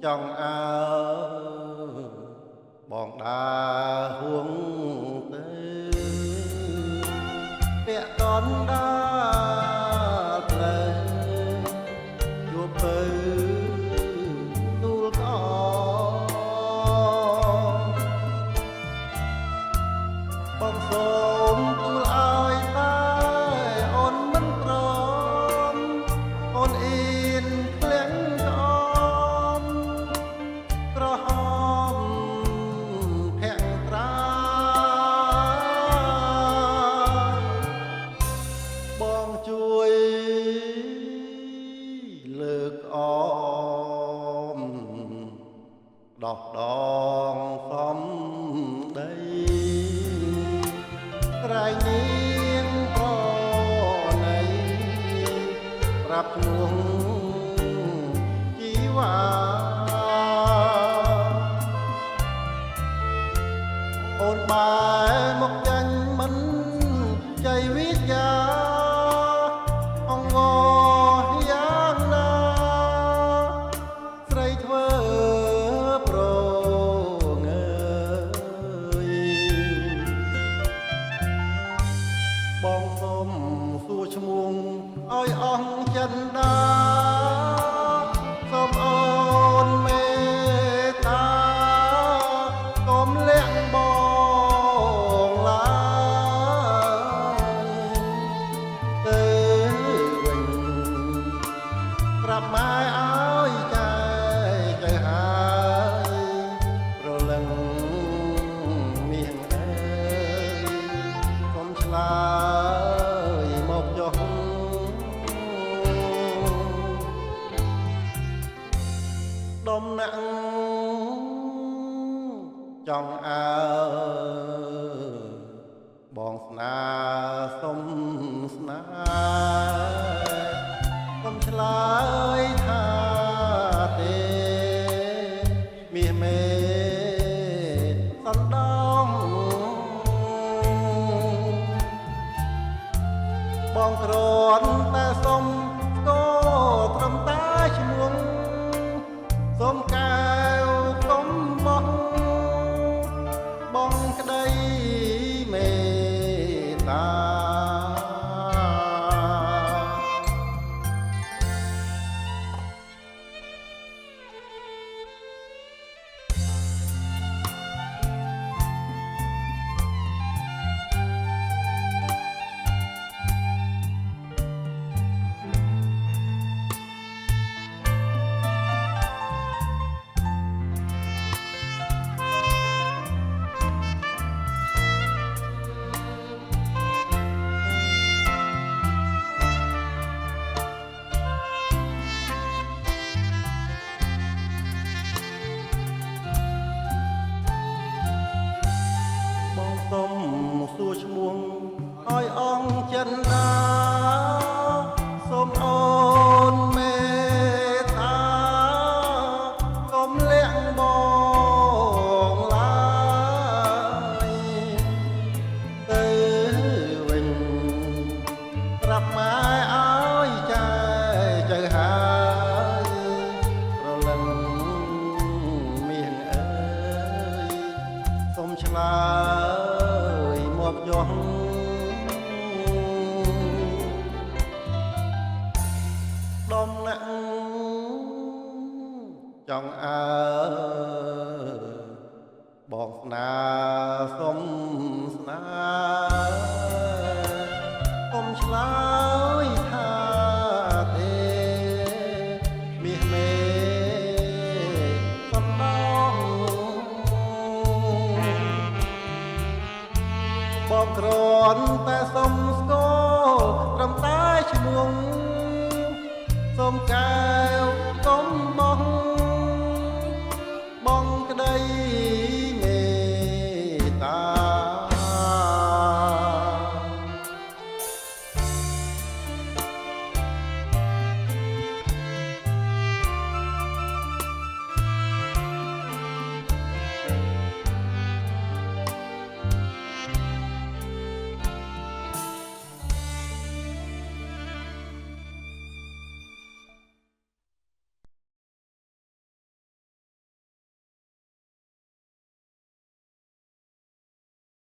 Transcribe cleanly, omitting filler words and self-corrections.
ចង់អើបងដើរហួងទៅពាក់កនដើរផ្លូវជួបទៅទូលកបងសូមទូលឲ្យតែអូនមិនព្រមអូនអៀនក្លៀងក្អមក្រហមភ័ក្រត្រាបងជួយលើកអមដោះដងសំដីក្រែងនាងប្រណីប្រាប់ឈ្មោះជីវ៉ាអូនបែមកចាញ់មិនចៃវិទ្យាអង្វរយ៉ាងណាស្រីធ្វើប្រងើយបងសុំសួរឈ្មោះឲ្យអស់ចិនដាសូមអូនមេត្តាកុំលាក់បងឡើយទៅវិញប្រាប់ម៉ែឲ្យចែកទៅហើយប្រលឹងមាសអើយកុំឆ្លើយមកចុះដំណាក់ចង់អើបងស្នេហ៍សុំស្នេហ៍កុំឆ្លើយថាទេមាសមេសណ្ដំបងគ្រាន់តែសុំស្គាល់ត្រឹមតែឈ្មោះសុំកែវកុំបោះបងក្តីមេត្តាសូមសួរឈ្មោះឲ្យអង្គចិនដាសូមអូនមេត្តាកុំលាក់បងឡើយទៅវិញប្រាប់ម៉ែឲ្យចែកទៅហើយប្រលឹងមាសអើយសូមឆ្លើយមកចុះដំណាក់ចង់អើបងស្នេហ៍សុំស្នេហ៍កុំឆ្លើ